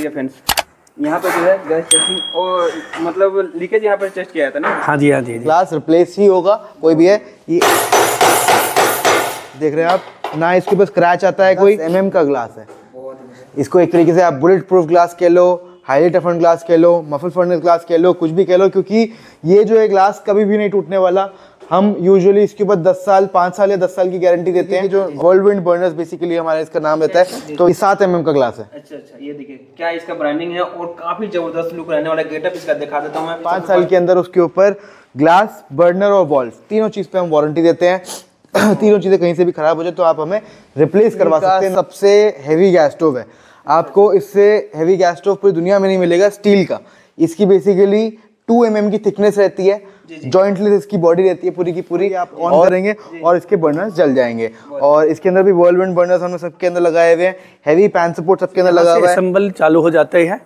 देखिए फ्रेंड्स, यहाँ पे जो है गैस टेस्टिंग और मतलब लीकेज यहाँ पर टेस्ट किया था ना। हाँ जी, हाँ जी। ग्लास रिप्लेस ही होगा, कोई भी है ये देख रहे हैं आप ना, इसके ऊपर स्क्रैच आता है कोई। mm का ग्लास है, इसको एक तरीके से आप बुलेट प्रूफ ग्लास कह लो, हाईली टफन ग्लास कह लो, मफल फर्नेस ग्लास कह लो, कुछ भी कह लो, क्योंकि ये जो है ग्लास कभी भी नहीं टूटने वाला। हम यूजुअली इसके ऊपर 10 साल 5 साल या 10 साल की गारंटी देते हैं। जो व्हर्लविंड बर्नर्स बेसिकली हमारा इसका नाम रहता है, तो 7 mm का ग्लास है। अच्छा, ये देखिए क्या इसका ब्रांडिंग है और काफी जबरदस्त लुक रहने वाला। गेटअप इसका दिखा देता हूँ मैं। 5 साल के अंदर उसके ऊपर ग्लास, बर्नर और वॉल्व तीनों चीज पे हम वारंटी देते हैं। तीनों चीजें कहीं से भी खराब हो जाए तो आप हमें रिप्लेस करवा सकते हैं। सबसे हैवी गैस स्टोव है, आपको इससे हैवी गैस स्टोव पूरी दुनिया में नहीं मिलेगा, स्टील का। इसकी बेसिकली 2 mm की थिकनेस रहती है, जॉइंटलेस इसकी बॉडी रहती है पूरी की पूरी। आप ऑन करेंगे और इसके बर्नर्स जल जाएंगे। और इसके अंदर भी व्हर्लविंड बर्नर्स हमने सबके अंदर लगाए हुए हैं, हैवी पैन सपोर्ट सबके अंदर लगा हुआ है। असेंबल चालू हो जाते हैं।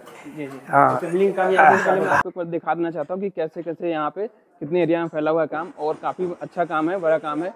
हाँ, आपको दिखा देना चाहता हूँ कि कैसे कैसे यहाँ पे कितने एरिया में फैला हुआ है काम, और काफी अच्छा काम है, बड़ा काम है।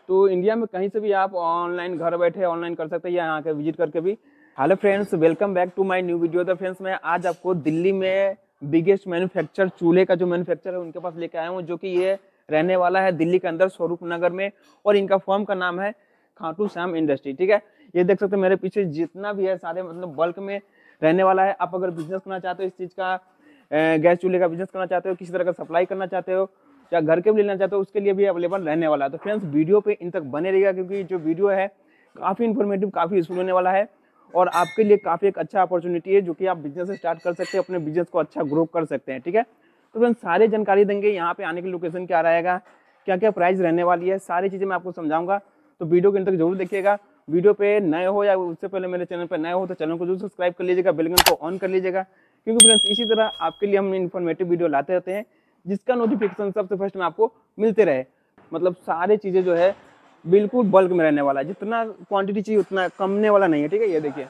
तो इंडिया में कहीं से भी आप ऑनलाइन घर बैठे ऑनलाइन कर सकते हैं या यहाँ के विजिट करके भी। Hello friends, welcome back to my new video. तो फ्रेंड्स, मैं आज आपको दिल्ली में बिगेस्ट मैन्युफैक्चर चूल्हे का जो मैन्युफैक्चर है उनके पास लेके आया हूँ, जो कि ये रहने वाला है दिल्ली के अंदर स्वरूप नगर में, और इनका फर्म का नाम है खाटू श्याम इंडस्ट्री। ठीक है, ये देख सकते हैं मेरे पीछे जितना भी है सारे मतलब बल्क में रहने वाला है। आप अगर बिजनेस करना चाहते हो, इस चीज़ का गैस चूल्हे का बिजनेस करना चाहते हो, किसी तरह का सप्लाई करना चाहते हो या घर के भी लेना चाहते हो, उसके लिए भी अवेलेबल रहने वाला है। तो फ्रेंड्स, वीडियो पे इन तक बने रहिएगा, क्योंकि जो वीडियो है काफ़ी इन्फॉर्मेटिव, काफ़ी यूजफुल होने वाला है और आपके लिए काफ़ी एक अच्छा अपॉर्चुनिटी है, जो कि आप बिजनेस स्टार्ट कर सकते हैं, अपने बिजनेस को अच्छा ग्रो कर सकते हैं। ठीक है, तो फ्रेंड्स सारी जानकारी देंगे, यहाँ पे आने की लोकेशन क्या रहेगा, क्या क्या प्राइस रहने वाली है, सारी चीज़ें मैं आपको समझाऊंगा। तो वीडियो को इन तक जरूर देखिएगा। वीडियो पे नए हो या उससे पहले मेरे चैनल पर नए हो तो चैनल को जरूर सब्सक्राइब कर लीजिएगा, बेल आइकन को ऑन कर लीजिएगा, क्योंकि फ्रेंड्स इसी तरह आपके लिए हम इन्फॉर्मेटिव वीडियो लाते रहते हैं, जिसका नोटिफिकेशन सबसे फर्स्ट में आपको मिलते रहे। मतलब सारी चीज़ें जो है बिल्कुल बल्क में रहने वाला है, जितना क्वांटिटी चाहिए उतना कमने वाला नहीं है। ठीक है, ये देखिए,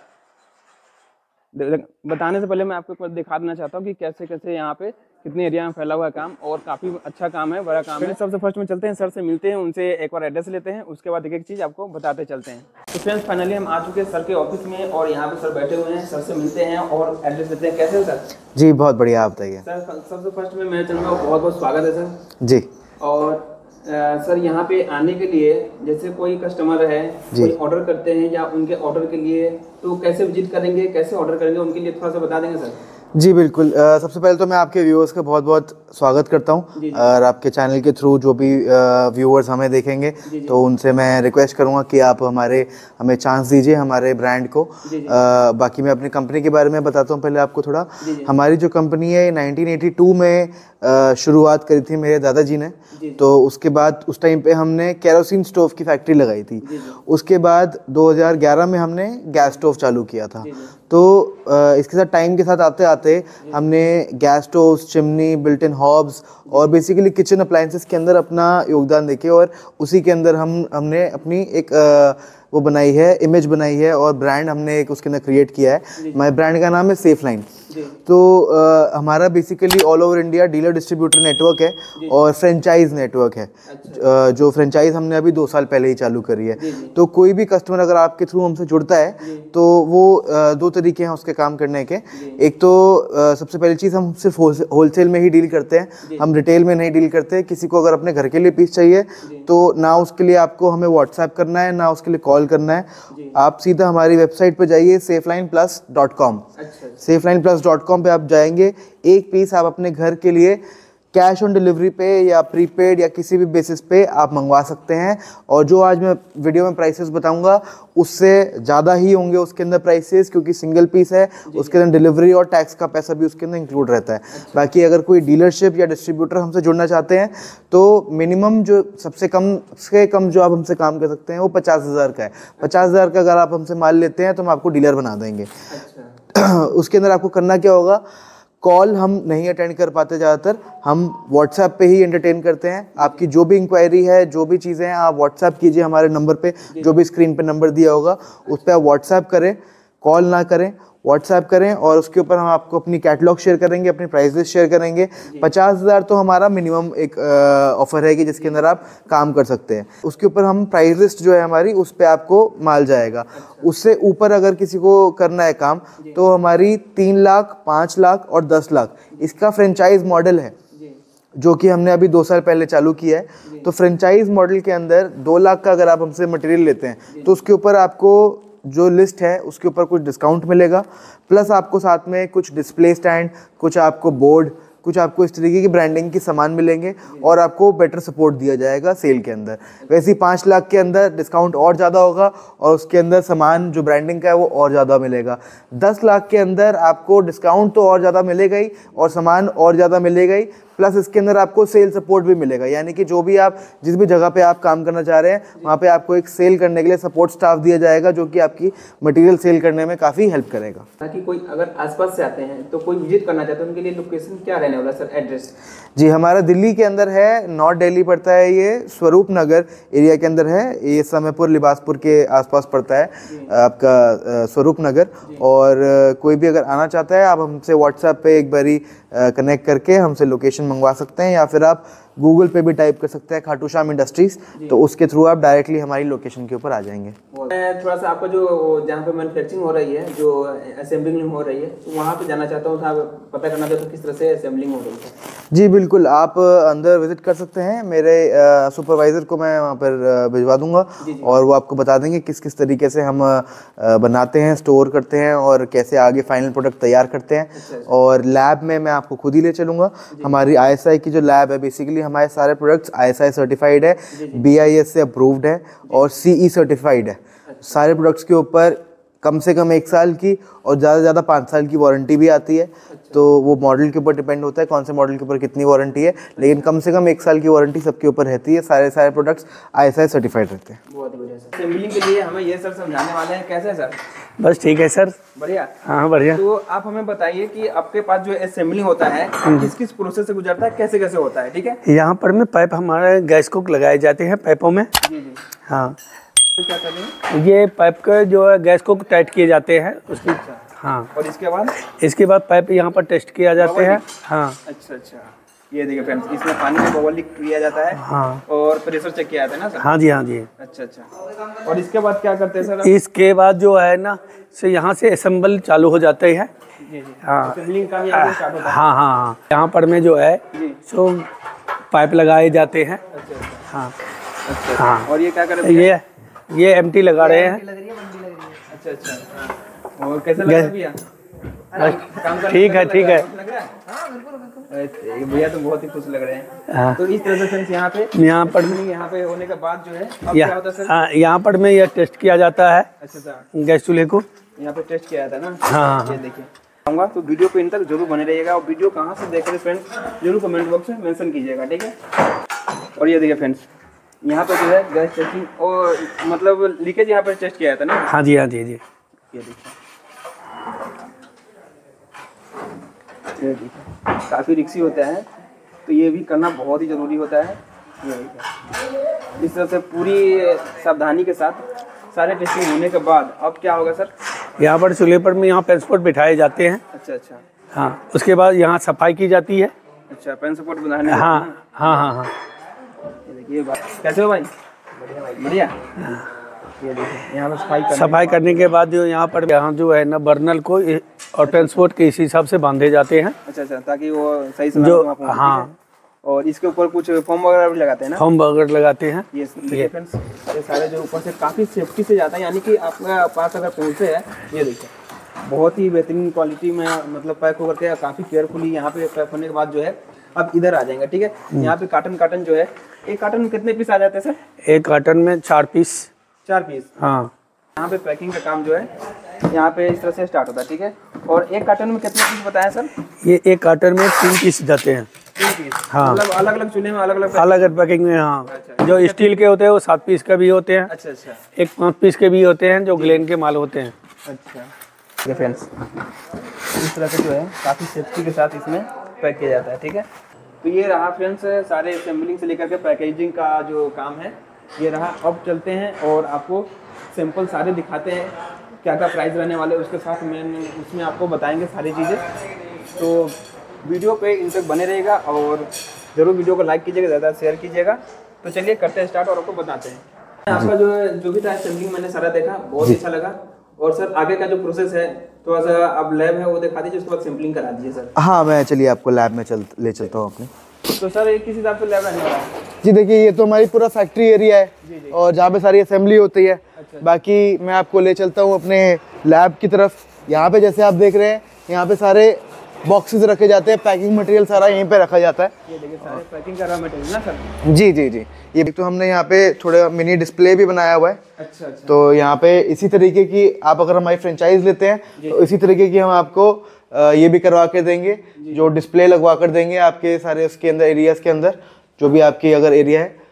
बताने से पहले मैं आपको दिखा देना चाहता हूँ कि कैसे कैसे यहाँ पे कितने एरिया में फैला हुआ है काम, और काफ़ी अच्छा काम है, बड़ा काम है। सबसे फर्स्ट में चलते हैं, सर से मिलते हैं, उनसे एक बार एड्रेस लेते हैं, उसके बाद एक एक चीज़ आपको बताते चलते हैं। तो फ्रेंड्स फाइनली हम आ चुके हैं सर के ऑफिस में, और यहाँ पे सर बैठे हुए हैं। सर से मिलते हैं और एड्रेस लेते हैं। कैसे हो सर? जी बहुत बढ़िया, आप बताइए। सर सबसे फर्स्ट में मेरे चैनल में बहुत बहुत स्वागत है सर जी। और सर यहाँ पे आने के लिए जैसे कोई कस्टमर है, कोई ऑर्डर करते हैं या उनके ऑर्डर के लिए, तो कैसे विजिट करेंगे, कैसे ऑर्डर करेंगे, उनके लिए थोड़ा सा बता देंगे सर? जी बिल्कुल। सबसे पहले तो मैं आपके व्यूअर्स का बहुत बहुत स्वागत करता हूं, और आपके चैनल के थ्रू जो भी व्यूअर्स हमें देखेंगे तो उनसे मैं रिक्वेस्ट करूंगा कि आप हमें चांस दीजिए हमारे ब्रांड को। बाकी मैं अपनी कंपनी के बारे में बताता हूं पहले आपको थोड़ा। हमारी जो कंपनी है 1982 में शुरुआत करी थी मेरे दादाजी ने। तो उसके बाद उस टाइम पे हमने केरोसिन स्टोव की फैक्ट्री लगाई थी। उसके बाद 2011 में हमने गैस स्टोव चालू किया था। तो इसके साथ टाइम के साथ आते आते हमने gas stove, chimney, built in hobs और बेसिकली किचन अप्लायंसेस के अंदर अपना योगदान देके, और उसी के अंदर हमने अपनी एक वो बनाई है, इमेज बनाई है, और ब्रांड हमने एक उसके अंदर क्रिएट किया है। हमारे ब्रांड का नाम है सेफ लाइन। तो हमारा basically all over India dealer distributor network है और फ्रेंचाइज नेटवर्क है। जो फ्रेंचाइज हमने अभी 2 साल पहले ही चालू करी है। तो कोई भी कस्टमर अगर आपके थ्रू हमसे जुड़ता है तो वो 2 तरीके हैं उसके काम करने के। एक तो सबसे पहली चीज़, हम सिर्फ होलसेल में ही डील करते हैं, हम रिटेल में नहीं डील करते। किसी को अगर अपने घर के लिए पीस चाहिए तो ना उसके लिए आपको हमें व्हाट्सएप करना है, ना उसके लिए कॉल करना है। आप सीधा हमारी वेबसाइट पर जाइए, safelineplus.com। safelineplus.com पे आप जाएंगे, एक पीस आप अपने घर के लिए कैश ऑन डिलीवरी पे या प्रीपेड या किसी भी बेसिस पे आप मंगवा सकते हैं। और जो आज मैं वीडियो में प्राइसेस बताऊंगा उससे ज़्यादा ही होंगे उसके अंदर प्राइसेस, क्योंकि सिंगल पीस है, उसके अंदर डिलीवरी और टैक्स का पैसा भी उसके अंदर इंक्लूड रहता है। बाकी अगर कोई डीलरशिप या डिस्ट्रीब्यूटर हमसे जुड़ना चाहते हैं तो मिनिमम जो सबसे कम से कम जो आप हमसे काम कर सकते हैं वो 50,000 का है। 50,000 का अगर आप हमसे माल लेते हैं तो हम आपको डीलर बना देंगे। उसके अंदर आपको करना क्या होगा, कॉल हम नहीं अटेंड कर पाते ज़्यादातर, हम व्हाट्सएप पे ही एंटरटेन करते हैं। आपकी जो भी इंक्वायरी है, जो भी चीज़ें हैं, आप व्हाट्सएप कीजिए हमारे नंबर पे, जो भी स्क्रीन पे नंबर दिया होगा उस पर आप व्हाट्सएप करें। कॉल ना करें, व्हाट्सएप करें, और उसके ऊपर हम आपको अपनी कैटलॉग शेयर करेंगे, अपनी प्राइस लिस्ट शेयर करेंगे। 50,000 तो हमारा मिनिमम एक ऑफर है कि जिसके अंदर आप काम कर सकते हैं। उसके ऊपर हम प्राइस लिस्ट जो है हमारी, उस पर आपको माल जाएगा। उससे ऊपर अगर किसी को करना है काम, तो हमारी 3 लाख, 5 लाख और 10 लाख इसका फ्रेंचाइज मॉडल है, जो कि हमने अभी 2 साल पहले चालू किया है। तो फ्रेंचाइज मॉडल के अंदर 2 लाख का अगर आप हमसे मटेरियल लेते हैं, तो उसके ऊपर आपको जो लिस्ट है उसके ऊपर कुछ डिस्काउंट मिलेगा, प्लस आपको साथ में कुछ डिस्प्ले स्टैंड, कुछ आपको बोर्ड, कुछ आपको इस तरीके की ब्रांडिंग की सामान मिलेंगे, और आपको बेटर सपोर्ट दिया जाएगा सेल के अंदर। वैसे ही 5 लाख के अंदर डिस्काउंट और ज़्यादा होगा, और उसके अंदर सामान जो ब्रांडिंग का है वो और ज़्यादा मिलेगा। 10 लाख के अंदर आपको डिस्काउंट तो और ज़्यादा मिलेगा ही, और सामान और ज़्यादा मिलेगा ही, प्लस इसके अंदर आपको सेल सपोर्ट भी मिलेगा। यानी कि जो भी आप जिस भी जगह पे आप काम करना चाह रहे हैं, वहाँ पे आपको एक सेल करने के लिए सपोर्ट स्टाफ दिया जाएगा, जो कि आपकी मटेरियल सेल करने में काफ़ी हेल्प करेगा। ताकि कोई अगर आसपास से आते हैं तो कोई विजिट करना चाहते हैं, उनके लिए लोकेशन क्या रहने वाला सर, एड्रेस? जी, हमारा दिल्ली के अंदर है, नॉर्थ दिल्ली पड़ता है, ये स्वरूप नगर एरिया के अंदर है। ये समयपुर लिबासपुर के आसपास पड़ता है आपका स्वरूप नगर। और कोई भी अगर आना चाहता है, आप हमसे व्हाट्सएप पे एक बारी कनेक्ट करके हमसे लोकेशन मंगवा सकते हैं, या फिर आप गूगल पे भी टाइप कर सकते हैं खाटू श्याम इंडस्ट्रीज, तो उसके थ्रू आप डायरेक्टली हमारी लोकेशन के ऊपर आ जाएंगे। थोड़ा सा आपका जो जहाँ पे मैन्युफैक्चरिंग हो रही है, जो असेंबलिंग हो रही है, तो वहाँ पे जाना चाहता हूँ, आप पता करना चाहता हूँ किस तरह से असेंबलिंग हो रही है। जी बिल्कुल, आप अंदर विजिट कर सकते हैं। मेरे सुपरवाइज़र को मैं वहाँ पर भिजवा दूंगा, और वो आपको बता देंगे किस किस तरीके से हम बनाते हैं, स्टोर करते हैं, और कैसे आगे फाइनल प्रोडक्ट तैयार करते हैं। और लैब में मैं आपको खुद ही ले चलूँगा। हमारी ISI की जो लैब है, बेसिकली हमारे सारे प्रोडक्ट्स ISI सर्टिफाइड है, BIS से अप्रूव्ड है, और CE सर्टिफाइड है। सारे प्रोडक्ट्स के ऊपर कम से कम 1 साल की और ज़्यादा से ज़्यादा 5 साल की वारंटी भी आती है। तो वो मॉडल के ऊपर डिपेंड होता है कौन से मॉडल के ऊपर कितनी वारंटी है, लेकिन कम से कम 1 साल की वारंटी सबके ऊपर रहती है। सारे प्रोडक्ट्स ISI सर्टिफाइड रहते हैं। बहुत बढ़िया सर। असेंबलिंग के लिए हमें ये सर समझाने वाले हैं, कैसे है सर? बस ठीक है सर। बढ़िया। हाँ बढ़िया। तो आप हमें बताइए कि आपके पास जो असेंबलिंग होता है किस किस प्रोसेस से गुजरता है, कैसे कैसे होता है? ठीक है, यहाँ पर में पाइप हमारे गैस को लगाए जाते हैं पाइपों में। जी जी। हाँ, तो क्या कर रहे हैं? ये पाइप का जो है गैस को टाइट किए जाते हैं उसकी। हाँ, और इसके बाद पाइप यहाँ पर टेस्ट किया जाते हैं। हाँ, अच्छा, ये देखिए फ्रेंड्स, इसमें पानी में बबल लीक किया जाता है। हाँ, और प्रेशर चेक किया जाता है ना सर? हाँ जी, हाँ जी। अच्छा। और इसके बाद क्या करते हैं सर? इसके बाद जो है ना, से यहाँ से असेंबल चालू हो जाते हैं। हाँ, असेंबलिंग का भी यहाँ पे स्टार्ट होता है। हाँ, यहाँ पर में जो है सो पाइप लगाए जाते हैं। हाँ, हाँ। और ये क्या कर रहे हैं? ये एम्प्टी लगा रहे हैं। अच्छा। और कैसा लग रहा है भैया? ठीक है। लग रहा है? भैया तो बहुत ही खुश लग रहे हैं। हाँ। तो इस तरह से फ्रेंड्स यहाँ पे होने के बाद जो है अब क्या होता है सर? हाँ, यहाँ पर में यह टेस्ट किया जाता है। अच्छा, गैस चूल्हे को यहाँ पे टेस्ट किया जाता है ना? हाँ। ये देखिए, आऊँगा तो वीडियो पे इन तक जरूर बने रहिएगा, और वीडियो कहाँ से देख रहे फ्रेंड्स जरूर कमेंट बॉक्स में मेंशन कीजिएगा, ठीक है? और ये देखिए फ्रेंड्स, यहाँ पे जो है गैस टेस्टिंग और मतलब लीकेज यहाँ पे टेस्ट किया जाता है ना? हाँ जी। ये देखिए काफ़ी रिक्सी होता है, तो ये भी करना बहुत ही ज़रूरी होता है। ये देखिए, इस तरह से पूरी सावधानी के साथ सारे टेस्टिंग होने के बाद अब क्या होगा सर? यहाँ पर चूल्हे पर में यहाँ पेन सपोर्ट बिठाए जाते हैं। अच्छा। हाँ, उसके बाद यहाँ सफाई की जाती है। अच्छा, पेन सपोर्ट बनाने। हाँ। ये बात कैसे हो भाई? बढ़िया। ये देखिए, यहाँ पर सफाई करने के बाद जो यहाँ जो है ना बर्नल को और ट्रांसपोर्ट के इस हिसाब से बांधे जाते हैं। अच्छा, ताकि वो सही से जो। हाँ, और इसके ऊपर कुछ फॉर्म वगैरह भी लगाते हैं ना? फॉर्म वगैरह लगाते हैं। ये फ्रेंड्स, ये सारे जो ऊपर से काफ़ी सेफ्टी से जाता है, यानी कि आपका पास अगर पहुँचे है, ये देखिए बहुत ही बेहतरीन क्वालिटी में मतलब पैक होकर के काफ़ी केयरफुली यहाँ पे पैक होने के बाद जो है अब इधर आ जाएंगे, ठीक है? यहाँ पे कार्टन जो है, एक कार्टन में कितने पीस आ जाते हैं सर? एक कार्टन में 4 पीस। 4 पीस। हाँ। यहाँ पे पैकिंग का काम जो है यहाँ पे इस तरह से स्टार्ट होता है, ठीक है? और एक कार्टन में कितने पीस बताया सर? ये एक कार्टन में 3 पीस जाते हैं। 3 पीस? हाँ, मतलब अलग अलग चूल्हे में अलग अलग पैकिंग में। हाँ। अच्छा। जो स्टील के होते हैं वो 7 पीस का भी होते हैं। अच्छा। एक 5 पीस के भी होते हैं जो ग्लेन के माल होते हैं। अच्छा फ्रेंड्स, इस तरह से जो है काफ़ी सेफ्टी के साथ इसमें पैक किया जाता है, ठीक है? तो ये रहा फ्रेंड्स सारे असेंबलिंग से लेकर के पैकेजिंग का जो काम है, ये रहा। अब चलते हैं और आपको सैंपल सारे दिखाते हैं क्या क्या प्राइस रहने वाले उसके साथ मैं उसमें आपको बताएंगे सारी चीज़ें। तो वीडियो पे इन तक बने रहेगा और ज़रूर वीडियो को लाइक कीजिएगा, ज़्यादा शेयर कीजिएगा। तो चलिए करते हैं स्टार्ट और आपको बताते हैं। आपका जो भी था असेंबलिंग मैंने सारा देखा, बहुत अच्छा लगा। और सर आगे का जो प्रोसेस है थोड़ा सा अब लैब है वो दिखा दीजिए, उसके बाद सैम्पलिंग करा दीजिए सर। हाँ, मैं चलिए आपको लैब में ले चलता हूँ अपने। तो सर ये किस हिसाब से लैब रहने वाला है? जी देखिए, ये तो हमारी पूरा फैक्ट्री एरिया है और जहाँ पे सारी असेंबली होती है। बाकी मैं आपको ले चलता हूँ अपने लैब की तरफ। यहाँ पे जैसे आप देख रहे हैं, यहाँ पे सारे बॉक्सेस रखे जाते हैं, पैकिंग मटेरियल सारा यहीं पे रखा जाता है। ये देखिए सारे पैकिंग का मटेरियल ना सर। जी जी जी, ये तो हमने यहाँ पे थोड़ा मिनी डिस्प्ले भी बनाया हुआ है। अच्छा अच्छा। तो यहाँ पे इसी तरीके की आप अगर हमारी फ्रेंचाइज लेते हैं तो इसी तरीके की हम आपको ये भी करवा के देंगे, जो डिस्प्ले लगवा कर देंगे आपके सारे उसके अंदर एरियाज के अंदर, जो भी आपकी अगर एरिया है।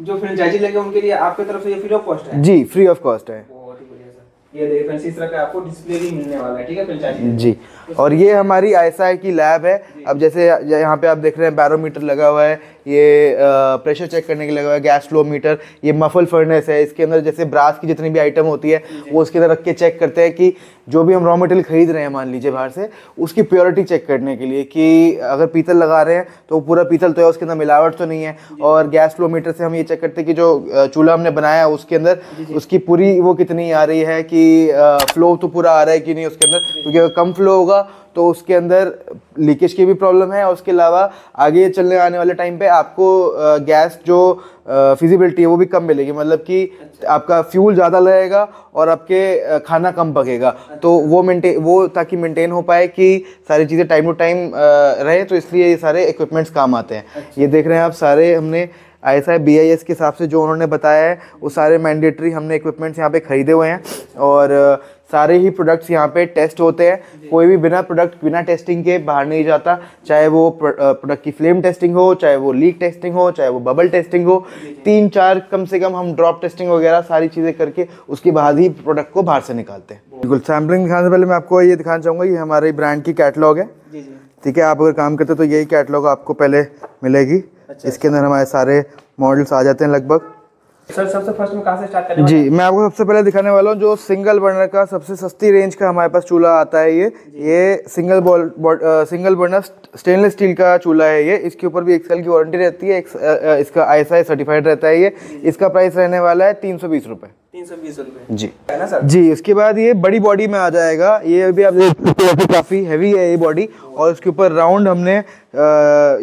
जो फ्रेंचाइजी लेंगे उनके लिए आपकी तरफ से ये फ्री ऑफ कॉस्ट है? जी, फ्री ऑफ कॉस्ट है। बहुत ही बढ़िया सर। ये देखिए फ्रेंड्स, इस तरह का आपको डिस्प्ले भी मिलने वाला है, ठीक है फ्रेंचाइजी जी। और ये हमारी ISI की लैब है। अब जैसे यहाँ पे आप देख रहे हैं बैरोमीटर लगा हुआ है, ये प्रेशर चेक करने के लिए लगा हुआ है, गैस फ्लो मीटर, ये मफल फर्नेस है। इसके अंदर जैसे ब्रास की जितनी भी आइटम होती है वो उसके अंदर रख के चेक करते हैं कि जो भी हम रॉ मटेरियल खरीद रहे हैं मान लीजिए बाहर से, उसकी प्योरिटी चेक करने के लिए कि अगर पीतल लगा रहे हैं तो पूरा पीतल तो है, उसके अंदर मिलावट तो नहीं है। और गैस फ्लो मीटर से हम ये चेक करते हैं कि जो चूल्हा हमने बनाया है उसके अंदर उसकी पूरी वो कितनी आ रही है, कि फ्लो तो पूरा आ रहा है कि नहीं उसके अंदर, क्योंकि अगर कम फ्लो होगा तो उसके अंदर लीकेज की भी प्रॉब्लम है। और उसके अलावा आगे चलने आने वाले टाइम पे आपको गैस जो फिजिबिलिटी है वो भी कम मिलेगी, मतलब कि आपका फ्यूल ज़्यादा लगेगा और आपके खाना कम पकेगा। तो वो ताकि मेंटेन हो पाए कि सारी चीज़ें टाइम टू टाइम रहे, तो इसलिए ये सारे इक्विपमेंट्स काम आते हैं। ये देख रहे हैं आप, सारे हमने ISI BIS के हिसाब से जो उन्होंने बताया है वो सारे मैंडेटरी हमने इक्विपमेंट्स यहाँ पे खरीदे हुए हैं। और सारे ही प्रोडक्ट्स यहाँ पे टेस्ट होते हैं। कोई भी प्रोडक्ट बिना टेस्टिंग के बाहर नहीं जाता, चाहे वो प्रोडक्ट की फ्लेम टेस्टिंग हो, चाहे वो लीक टेस्टिंग हो, चाहे वो बबल टेस्टिंग हो। 3-4 कम से कम हम ड्रॉप टेस्टिंग वगैरह सारी चीज़ें करके उसके बाद ही प्रोडक्ट को बाहर से निकालते हैं। बिल्कुल। सैम्पलिंग दिखाने से पहले मैं आपको ये दिखाना चाहूँगा, ये हमारे ब्रांड की कैटलॉग है। ठीक है, आप अगर काम करते तो यही कैटलॉग आपको पहले मिलेगी। इसके अंदर हमारे सारे मॉडल्स आ जाते हैं लगभग। सर सबसे फर्स्ट में कहाँ से स्टार्ट करें? जी, मैं आपको सबसे पहले दिखाने वाला हूँ जो सिंगल बर्नर का सबसे सस्ती रेंज का हमारे पास चूल्हा आता है। ये सिंगल बर्नर स्टेनलेस स्टील का चूल्हा है। ये इसके ऊपर भी 1 साल की वारंटी रहती है। इसका ISI सर्टिफाइड रहता है। ये इसका प्राइस रहने वाला है 320 रुपये। 320 रुपये जी है ना सर? जी। उसके बाद ये बड़ी बॉडी में आ जाएगा। ये भी आप देख सकते हैं काफ़ी हैवी है ये बॉडी, और इसके ऊपर राउंड हमने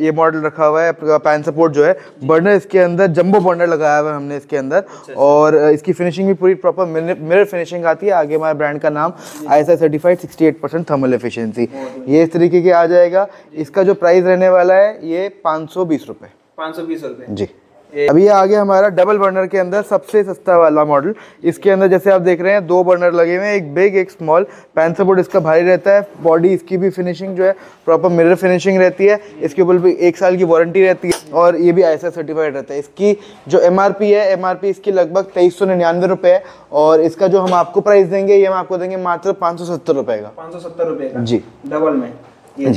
ये मॉडल रखा हुआ है। पैन सपोर्ट जो है, बर्नर इसके अंदर जंबो बर्नर लगाया हुआ है हमने इसके अंदर। और इसकी फिनिशिंग भी पूरी प्रॉपर मिरर फिनिशिंग आती है। आगे हमारे ब्रांड का नाम ISI सर्टिफाइड 68% थर्मल एफिशिएंसी। ये इस तरीके के आ जाएगा। इसका जो प्राइस रहने वाला है ये 520 रुपये। 520 रुपये जी। अभी ये आ गया हमारा डबल बर्नर के अंदर सबसे सस्ता वाला मॉडल। इसके अंदर जैसे आप देख रहे हैं 2 बर्नर लगे हुए हैं, एक बिग एक स्मॉल। पैन सपोर्ट इसका भारी रहता है। बॉडी इसकी भी फिनिशिंग जो है प्रॉपर मिरर फिनिशिंग रहती है। इसके ऊपर भी 1 साल की वारंटी रहती है, और ये भी ISI सर्टिफाइड रहता है। इसकी जो MRP है, MRP इसकी लगभग 2399 रुपये है। और इसका जो हम आपको प्राइस देंगे, ये हम आपको देंगे मात्र 570 रुपये का। 570 रुपये का जी, डबल में। ये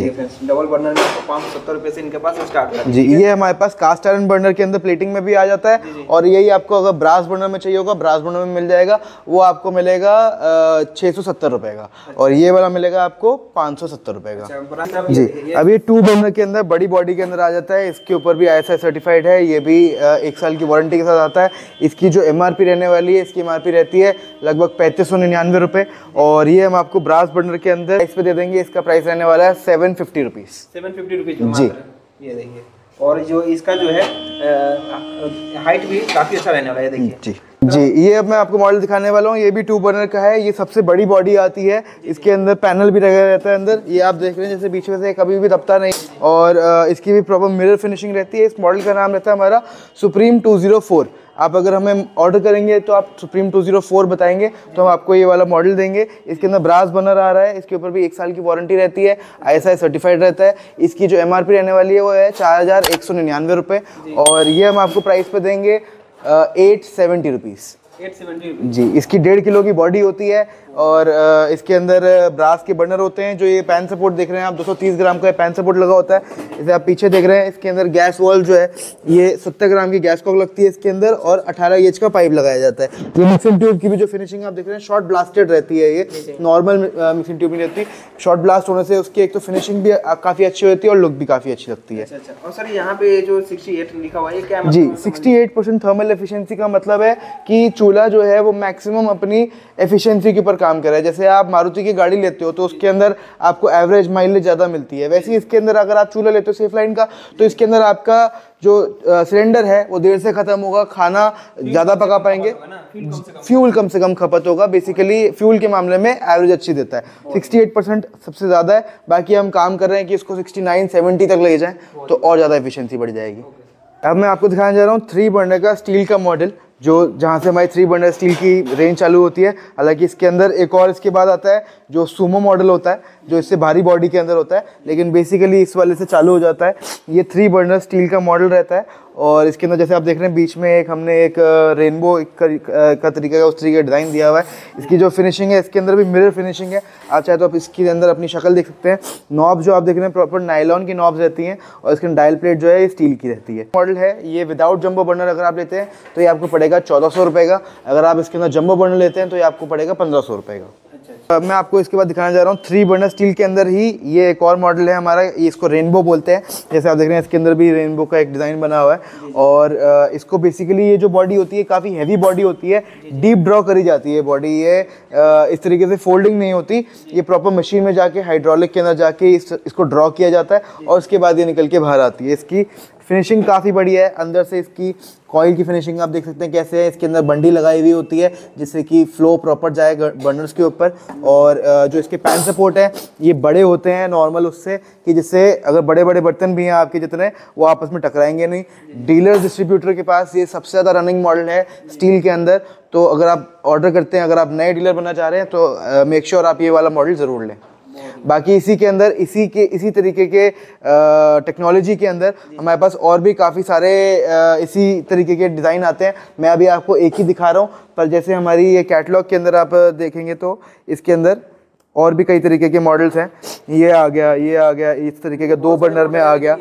डबल बर्नर में 570 रुपये से इनके पास स्टार्ट है जी। ये हमारे पास कास्ट आयरन बर्नर के अंदर प्लेटिंग में भी आ जाता है। और यही आपको अगर ब्रास बर्नर में चाहिए होगा, ब्रास बर्नर में मिल जाएगा। वो आपको मिलेगा 670 रुपये का। और ये वाला मिलेगा आपको 570 रुपये का। जी। अब ये 2 बर्नर के अंदर बड़ी बॉडी के अंदर आ जाता है। इसके ऊपर भी ISI सर्टिफाइड है। ये भी 1 साल की वारंटी के साथ आता है। इसकी जो MRP रहने वाली है, इसकी MRP रहती है लगभग 3599 रुपये। और ये हम आपको ब्रास बर्नर के अंदर इस पे दे देंगे। इसका प्राइस रहने वाला है 750 रुपीज़। 750 रुपीज़ जी। ये देखिए, और जो इसका जो है हाइट भी काफ़ी अच्छा रहने वाला है। देखिए जी जी। ये अब मैं आपको मॉडल दिखाने वाला हूँ। ये भी 2 बर्नर का है। ये सबसे बड़ी बॉडी आती है। इसके अंदर पैनल भी लगा रहता है अंदर। ये आप देख रहे हैं जैसे बीच में से कभी भी दबता नहीं। और इसकी भी प्रॉपर मिरर फिनिशिंग रहती है। इस मॉडल का नाम रहता है हमारा सुप्रीम 204। आप अगर हमें ऑर्डर करेंगे तो आप सुप्रीम 204 बताएंगे तो हम आपको ये वाला मॉडल देंगे। इसके अंदर ब्रास बर्नर आ रहा है। इसके ऊपर भी 1 साल की वारंटी रहती है। ISI सर्टिफाइड रहता है। इसकी जो MRP रहने वाली है वो है 4199 रुपये। और ये हम आपको प्राइस पे देंगे 870 रुपीज़। 870 जी। इसकी 1.5 किलो की बॉडी होती है और इसके अंदर ब्रास के बर्नर होते हैं। जो ये पैन सपोर्ट देख रहे हैं आप, 230 ग्राम का पैन सपोर्ट लगा होता है। जैसे आप पीछे देख रहे हैं, इसके अंदर गैस वॉल जो है ये 70 ग्राम की गैस कॉक लगती है इसके अंदर, और 18 इंच का पाइप लगाया जाता है। ये मिक्सिंग ट्यूब की भी जो फिनिशिंग आप देख रहे हैं शॉर्ट ब्लास्टेड रहती है, ये नॉर्मल मिक्सिंग ट्यूब नहीं रहती। शॉर्ट ब्लास्ट होने से उसकी एक तो फिनिशिंग भी काफ़ी अच्छी होती है और लुक भी काफ़ी अच्छी लगती है। अच्छा। और सर यहाँ पे जो 68 लिखा हुआ है, ये क्या मतलब? जी, 68% थर्मल एफिशिएंसी का मतलब है कि चूल्हा जो है वो मैक्सिमम अपनी एफिशिएंसी के ऊपर काम कर रहा है। जैसे आप मारुति की गाड़ी लेते हो तो उसके अंदर आपको एवरेज माइलेज ज़्यादा मिलती है, वैसे ही इसके अंदर अगर आप चूल्हा लेते हो सेफ लाइन का तो इसके अंदर आपका जो सिलेंडर है वो देर से ख़त्म होगा, खाना ज़्यादा पका पाएंगे, फ्यूल कम से कम खपत होगा। बेसिकली फ्यूल के मामले में एवरेज अच्छी देता है। 68% सबसे ज़्यादा है। बाकी हम काम कर रहे हैं कि इसको 69-70 तक ले जाएं तो और ज़्यादा एफिशिएंसी बढ़ जाएगी। अब मैं आपको दिखाने जा रहा हूँ 3 बर्नर का स्टील का मॉडल, जो जहाँ से हमारी 3 बर्नर स्टील की रेंज चालू होती है। हालांकि इसके अंदर एक और इसके बाद आता है जो सुमो मॉडल होता है, जो इससे भारी बॉडी के अंदर होता है, लेकिन बेसिकली इस वाले से चालू हो जाता है। ये 3 बर्नर स्टील का मॉडल रहता है और इसके अंदर जैसे आप देख रहे हैं बीच में एक हमने एक रेनबो का तरीके का उस तरीके का डिज़ाइन दिया हुआ है। इसकी जो फिनिशिंग है इसके अंदर भी मिरर फिनिशिंग है। आप चाहे तो आप इसके अंदर अपनी शक्ल देख सकते हैं। नॉब जो आप देख रहे हैं प्रॉपर नायलॉन की नॉब्स रहती हैं और इसकी डायल प्लेट जो है ये स्टील की रहती है। मॉडल है ये विदाउट जंबो बर्नर अगर आप लेते हैं तो ये आपको पड़ेगा 1400 रुपये का। अगर आप इसके अंदर जंबो बर्नर लेते हैं तो ये आपको पड़ेगा 1500 रुपये का। मैं आपको इसके बाद दिखाने जा रहा हूँ 3 बर्नर स्टील के अंदर ही ये एक और मॉडल है हमारा, ये इसको रेनबो बोलते हैं। जैसे आप देख रहे हैं इसके अंदर भी रेनबो का एक डिज़ाइन बना हुआ है और इसको बेसिकली ये जो बॉडी होती है काफ़ी हैवी बॉडी होती है, डीप ड्रॉ करी जाती है बॉडी। ये इस तरीके से फोल्डिंग नहीं होती, ये प्रॉपर मशीन में जाके हाइड्रोलिक के अंदर जाके इसको ड्रॉ किया जाता है और उसके बाद ये निकल के बाहर आती है। इसकी फिनिशिंग काफ़ी बढ़िया है। अंदर से इसकी कॉइल की फिनिशिंग आप देख सकते हैं कैसे है। इसके अंदर बंडी लगाई हुई होती है जिससे कि फ्लो प्रॉपर जाए बर्नर्स के ऊपर। और जो इसके पैन सपोर्ट है ये बड़े होते हैं नॉर्मल उससे, कि जिससे अगर बड़े बड़े बर्तन भी हैं आपके जितने, वो आपस में टकराएंगे नहीं। डीलर डिस्ट्रीब्यूटर के पास ये सबसे ज़्यादा रनिंग मॉडल है स्टील के अंदर। तो अगर आप ऑर्डर करते हैं, अगर आप नए डीलर बनना चाह रहे हैं तो मेक श्योर आप ये वाला मॉडल ज़रूर लें। बाकी इसी के अंदर इसी तरीके के टेक्नोलॉजी के अंदर हमारे पास और भी काफ़ी सारे इसी तरीके के डिज़ाइन आते हैं। मैं अभी आपको एक ही दिखा रहा हूँ, पर जैसे हमारी ये कैटलॉग के अंदर आप देखेंगे तो इसके अंदर और भी कई तरीके के मॉडल्स हैं। ये आ गया, इस तरीके का 2 बर्नर में आ गया।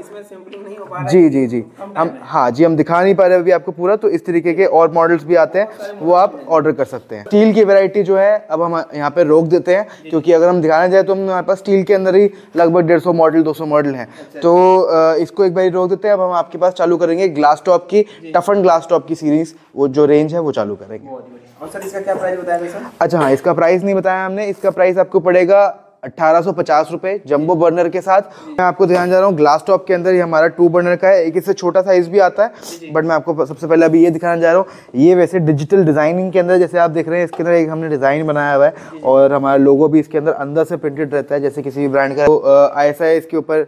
जी हम दिखा नहीं पा रहे अभी आपको पूरा, तो इस तरीके के और मॉडल्स भी आते हैं, वो आप ऑर्डर कर सकते हैं। स्टील की वैरायटी जो है अब हम यहाँ पे रोक देते हैं, क्योंकि अगर हम दिखाने जाए तो हमारे पास स्टील के अंदर ही लगभग 150 मॉडल 200 मॉडल हैं। तो इसको एक बार रोक देते हैं। अब हम आपके पास चालू करेंगे ग्लास टॉप की, टफन ग्लास टॉप की सीरीज, वो जो रेंज है वो चालू करेंगे। और सर इसका क्या प्राइस बताया सर? अच्छा हाँ, इसका प्राइस नहीं बताया हमने। इसका प्राइस आपको पड़ेगा 1850 रुपये जंबो बर्नर के साथ। मैं आपको दिखाने जा रहा हूँ ग्लास टॉप के अंदर ये हमारा 2 बर्नर का है। एक इससे छोटा साइज भी आता है, बट मैं आपको सबसे पहले अभी ये दिखाने जा रहा हूँ। ये वैसे डिजिटल डिज़ाइनिंग के अंदर, जैसे आप देख रहे हैं इसके अंदर एक हमने डिज़ाइन बनाया हुआ है और हमारा लोगो भी इसके अंदर से प्रिंटेड रहता है, जैसे किसी भी ब्रांड का। तो ISI इसके ऊपर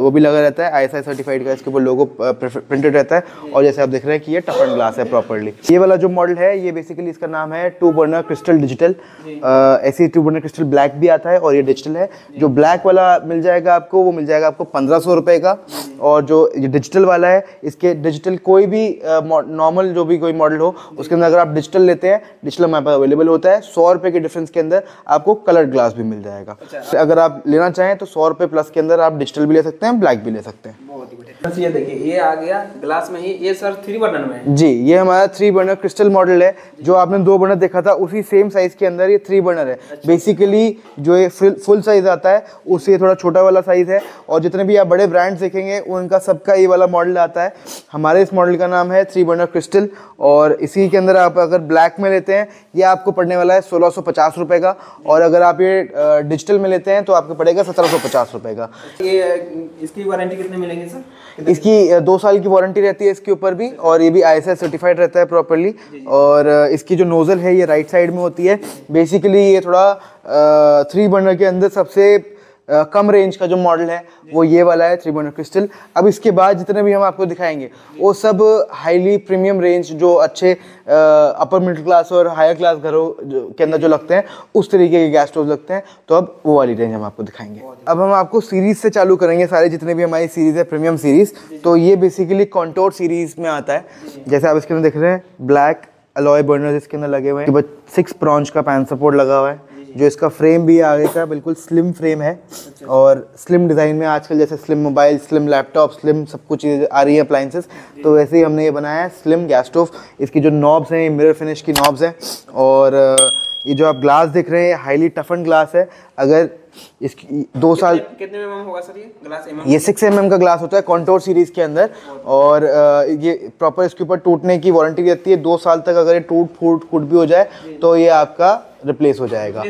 वो भी लगा रहता है, ISI सर्टिफाइड का इसके ऊपर लोगो प्रिंटेड रहता है। और जैसे आप देख रहे हैं कि ये टफन ग्लास है प्रॉपरली। ये वाला जो मॉडल है ये बेसिकली इसका नाम है 2 बर्नर क्रिस्टल डिजिटल। ऐसे 2 बर्नर क्रिस्टल ब्लैक भी आता है और ये डिजिटल है। जो ब्लैक वाला मिल जाएगा आपको, वो मिल जाएगा आपको 1500 रुपये का। और जो ये डिजिटल वाला है, इसके डिजिटल कोई भी नॉर्मल जो भी कोई मॉडल हो उसके अंदर अगर आप डिजिटल लेते हैं, डिजिटल हमारे पास अवेलेबल होता है। 100 रुपये के डिफरेंस के अंदर आपको कलर ग्लास भी मिल जाएगा। अगर आप लेना चाहें तो 100 रुपये प्लस के अंदर आप डिजिटल भी ले सकते हैं, ब्लैक भी ले सकते हैं। बहुत ही बढ़िया। ये देखिए ये आ गया ग्लास में ही। ये सर 3 बर्नर में है? जी, ये हमारा 3 बर्नर क्रिस्टल मॉडल है। जो आपने 2 बर्नर देखा था उसी सेम साइज के अंदर ये 3 बर्नर है। बेसिकली जो ये फुल साइज आता है उससे थोड़ा छोटा वाला साइज है। और जितने भी आप बड़े ब्रांड्स देखेंगे उनका सबका ये वाला मॉडल आता है। हमारे इस मॉडल का नाम है 3 बर्नर क्रिस्टल। और इसी के अंदर आप अगर ब्लैक में लेते हैं ये आपको पड़ने वाला है 1650 रुपये का। और अगर आप ये डिजिटल में लेते हैं तो आपको पड़ेगा 1750 रुपये का। ये इसकी वारंटी कितने मिलेंगे सर? इसकी 2 साल की वारंटी रहती है इसके ऊपर भी, और ये भी ISI सर्टिफाइड रहता है प्रॉपर्ली। और इसकी जो नोजल है ये राइट साइड में होती है। बेसिकली ये थोड़ा 3 बर्नर के अंदर सबसे कम रेंज का जो मॉडल है वो ये वाला है 3 बर्नर क्रिस्टल। अब इसके बाद जितने भी हम आपको दिखाएंगे वो सब हाईली प्रीमियम रेंज, जो अच्छे अपर मिडिल क्लास और हायर क्लास घरों के अंदर जो लगते हैं उस तरीके के गैस स्टोव लगते हैं। तो अब वो वाली रेंज हम आपको दिखाएंगे। अब हम आपको सीरीज से चालू करेंगे, सारे जितने भी हमारी सीरीज है प्रीमियम सीरीज। तो ये बेसिकली कॉन्टोर सीरीज में आता है। जैसे आप इसके अंदर देख रहे हैं ब्लैक, अलॉय बर्नर्स इसके अंदर लगे हुए हैं। 6 ब्रांच का पैन सपोर्ट लगा हुआ है, जो इसका फ्रेम भी आगे का बिल्कुल स्लिम फ्रेम है और स्लिम डिज़ाइन में आजकल जैसे slim mobile, slim laptop, slim सब कुछ चीज़ें आ रही है अप्लाइंसेस, तो वैसे ही हमने ये बनाया है स्लिम गैस स्टोव। इसकी जो नॉब्स हैं ये मिरर फिनिश की नॉब्स हैं और ये जो आप ग्लास देख रहे हैं हाईली टफन ग्लास है। अगर इसकी 2 साल कितने mm होगा सर ये ग्लास? ये 6 mm का ग्लास होता है कॉन्टोर सीरीज के अंदर और ये प्रॉपर इसके ऊपर टूटने की वारंटी रहती है 2 साल तक। अगर ये टूट फूट भी हो जाए तो ये आपका रिप्लेस हो जाएगा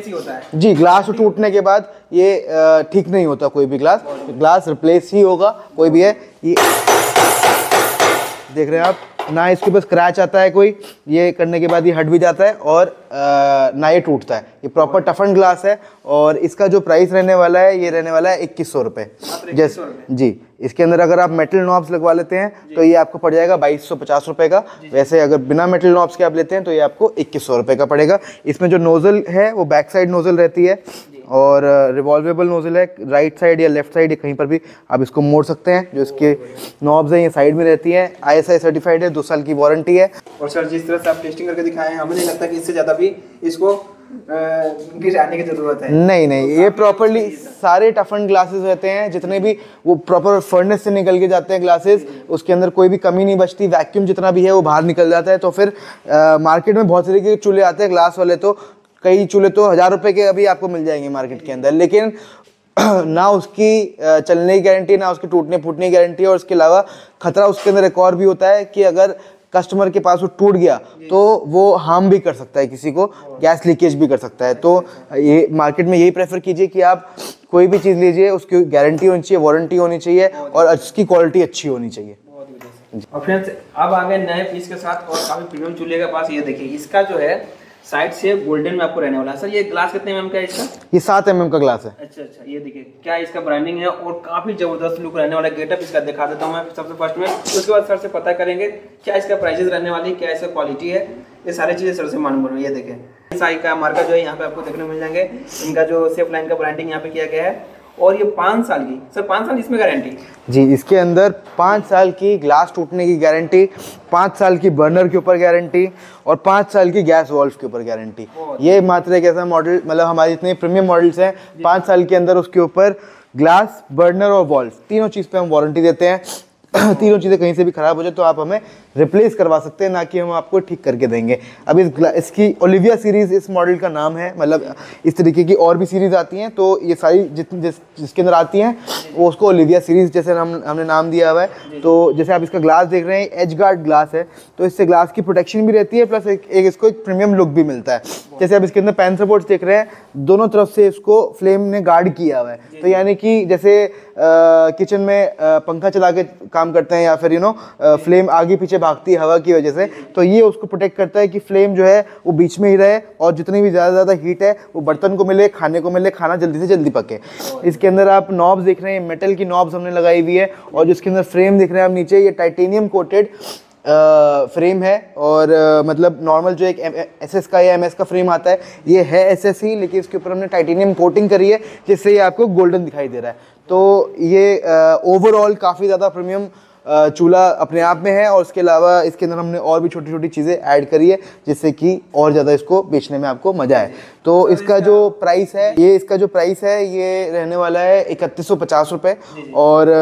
जी। ग्लास टूटने के बाद ये ठीक नहीं होता कोई भी ग्लास रिप्लेस ही होगा कोई भी है। ये देख रहे हैं आप, ना इसके ऊपर स्क्रैच आता है कोई, ये करने के बाद ये हट भी जाता है और ना ये टूटता है। ये प्रॉपर टफन ग्लास है और इसका जो प्राइस रहने वाला है ये रहने वाला है 2100 रुपये जैसे जी। इसके अंदर अगर आप मेटल नॉब्स लगवा लेते हैं तो ये आपको पड़ जाएगा 2250 रुपये का। वैसे अगर बिना मेटल नॉब्स के आप लेते हैं तो ये आपको 2100 रुपये का पड़ेगा। इसमें जो नोज़ल है वो बैक साइड नोज़ल रहती है और रिवॉल्वेबल नोज़ल है, राइट साइड या लेफ्ट साइड या कहीं पर भी आप इसको मोड़ सकते हैं। जो इसके नॉब्स हैं ये साइड में रहती हैं, ISI सर्टिफाइड है, 2 साल की वारंटी है। और सर जिस तरह से आप टेस्टिंग करके दिखाए हैं हमें नहीं लगता कि इससे ज़्यादा भी इसको गिराने की ज़रूरत है। नहीं, ये प्रॉपरली सारे टफन ग्लासेस रहते हैं जितने भी, वो प्रॉपर फर्नेस से निकल के जाते हैं ग्लासेस, उसके अंदर कोई भी कमी नहीं बचती। वैक्यूम जितना भी है वो बाहर निकल जाता है। तो फिर मार्केट में बहुत तरीके के चूल्हे आते हैं ग्लास वाले, तो कई चूल्हे तो 1000 रुपये के अभी आपको मिल जाएंगे मार्केट के अंदर, लेकिन ना उसकी चलने की गारंटी, ना उसके टूटने फूटने की गारंटी है। और उसके अलावा खतरा उसके अंदर एक और भी होता है कि अगर कस्टमर के पास वो टूट गया तो वो हार्म भी कर सकता है किसी को, गैस लीकेज भी कर सकता है। तो ये मार्केट में यही प्रेफर कीजिए कि आप कोई भी चीज़ लीजिए उसकी गारंटी होनी चाहिए, वारंटी होनी चाहिए और उसकी क्वालिटी अच्छी होनी चाहिए। और फ्रेंड्स अब आ गए नए पीस के साथ और काफ़ी प्रीमियम चूल्हे के पास। ये देखिए इसका जो है साइड से गोल्डन में आपको रहने वाला है। सर ये ग्लास कितने mm का है इसका? ये 7 mm का ग्लास है। अच्छा, ये देखिए क्या इसका ब्रांडिंग है और काफी जबरदस्त लुक रहने वाला है। गेटअप इसका दिखा देता हूँ मैं सबसे फर्स्ट में, उसके बाद सर से पता करेंगे क्या इसका प्राइजेस रहने वाली है, क्या इसका क्वालिटी है, ये सारी चीजें सर से मालूम करूँ। ये देखें साई का मार्का जो है यहाँ पे आपको देखने को मिल जाएंगे। इनका जो सेफ लाइन का ब्रांडिंग यहाँ पे किया गया है और ये 5 साल की, सर 5 साल इसमें गारंटी जी। इसके अंदर 5 साल की ग्लास टूटने की गारंटी, 5 साल की बर्नर के ऊपर गारंटी और 5 साल की गैस वॉल्व के ऊपर गारंटी। ये मात्र एक ऐसा मॉडल, मतलब हमारे जितने प्रीमियम मॉडल्स हैं 5 साल के अंदर उसके ऊपर ग्लास, बर्नर और वॉल्व तीनों चीज़ पे हम वारंटी देते हैं। तीनों चीज़ें कहीं से भी ख़राब हो जाए तो आप हमें रिप्लेस करवा सकते हैं, ना कि हम आपको ठीक करके देंगे। अब इसकी ओलिविया सीरीज़ इस मॉडल का नाम है, मतलब इस तरीके की और भी सीरीज़ आती हैं, तो ये सारी जिसके अंदर आती हैं वो उसको ओलिविया सीरीज़ जैसे हमने नाम दिया हुआ है। तो जैसे आप इसका ग्लास देख रहे हैं एज गार्ड ग्लास है, तो इससे ग्लास की प्रोटेक्शन भी रहती है, प्लस एक इसको एक प्रीमियम लुक भी मिलता है। जैसे आप इसके अंदर पैन सपोर्ट्स देख रहे हैं, दोनों तरफ से इसको फ्लेम ने गार्ड किया हुआ है। तो यानी कि जैसे किचन में पंखा चला के काम करते हैं या फिर फ्लेम आगे पीछे भागती है हवा की वजह से, तो ये उसको प्रोटेक्ट करता है कि फ्लेम जो है वो बीच में ही रहे और जितनी भी ज़्यादा हीट है वो बर्तन को मिले, खाने को मिले, खाना जल्दी से जल्दी पके। इसके अंदर आप नॉब्स देख रहे हैं, मेटल की नॉब्स हमने लगाई हुई है और जिसके अंदर फ्रेम देख रहे हैं आप नीचे, ये टाइटेनियम कोटेड फ्रेम है। और मतलब नॉर्मल जो एक SS का या MS का फ्रेम आता है ये है SS ही, लेकिन इसके ऊपर हमने टाइटेनियम कोटिंग करी है जिससे ये आपको गोल्डन दिखाई दे रहा है। तो ये ओवरऑल काफ़ी ज़्यादा प्रीमियम चूल्हा अपने आप में है और उसके अलावा इसके अंदर हमने और भी छोटी छोटी चीज़ें ऐड करी है जिससे कि और ज़्यादा इसको बेचने में आपको मज़ा आए। तो इसका जो प्राइस है ये रहने वाला है 3150 रुपये और